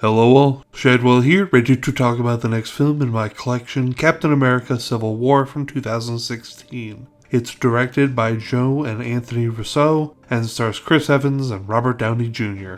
Hello all, Shadwell here, ready to talk about the next film in my collection, Captain America Civil War from 2016. It's directed by Joe and Anthony Russo, and stars Chris Evans and Robert Downey Jr.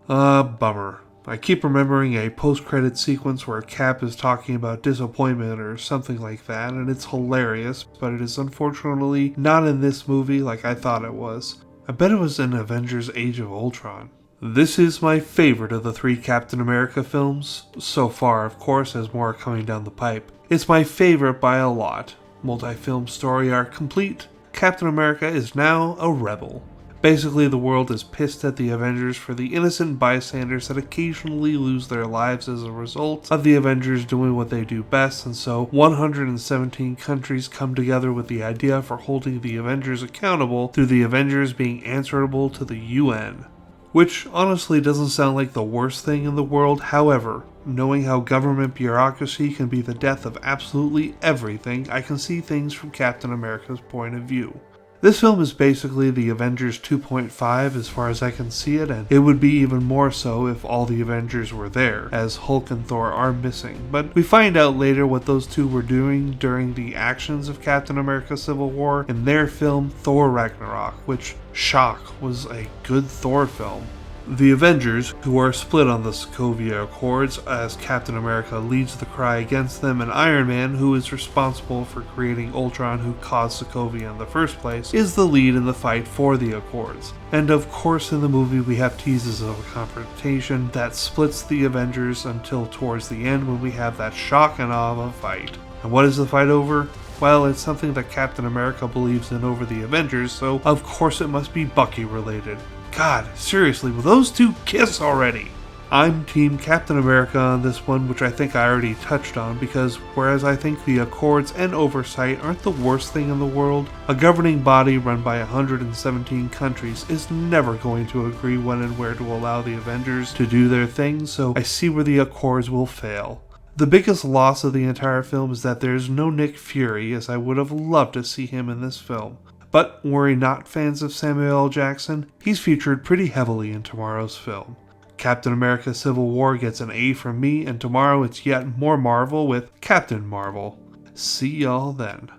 Bummer. I keep remembering a post-credit sequence where Cap is talking about disappointment or something like that, and it's hilarious, but it is unfortunately not in this movie like I thought it was. I bet it was in Avengers Age of Ultron. This is my favorite of the three Captain America films, so far of course as more are coming down the pipe. It's my favorite by a lot. Multi-film story arc complete, Captain America is now a rebel. Basically the world is pissed at the Avengers for the innocent bystanders that occasionally lose their lives as a result of the Avengers doing what they do best, and so 117 countries come together with the idea for holding the Avengers accountable through the Avengers being answerable to the UN. Which honestly doesn't sound like the worst thing in the world. However, knowing how government bureaucracy can be the death of absolutely everything, I can see things from Captain America's point of view. This film is basically the Avengers 2.5 as far as I can see it, and it would be even more so if all the Avengers were there, as Hulk and Thor are missing. But we find out later what those two were doing during the actions of Captain America Civil War in their film Thor Ragnarok, which, shock, was a good Thor film. The Avengers, who are split on the Sokovia Accords as Captain America leads the cry against them, and Iron Man, who is responsible for creating Ultron who caused Sokovia in the first place, is the lead in the fight for the Accords. And of course in the movie we have teases of a confrontation that splits the Avengers until towards the end when we have that shock and awe of a fight. And what is the fight over? Well, it's something that Captain America believes in over the Avengers, so of course it must be Bucky related. God, seriously, will those two kiss already? I'm Team Captain America on this one, which I think I already touched on, because whereas I think the Accords and Oversight aren't the worst thing in the world, a governing body run by 117 countries is never going to agree when and where to allow the Avengers to do their thing, so I see where the Accords will fail. The biggest loss of the entire film is that there's no Nick Fury, as I would have loved to see him in this film. But worry not, fans of Samuel L. Jackson, he's featured pretty heavily in tomorrow's film. Captain America Civil War gets an A from me, and tomorrow it's yet more Marvel with Captain Marvel. See y'all then.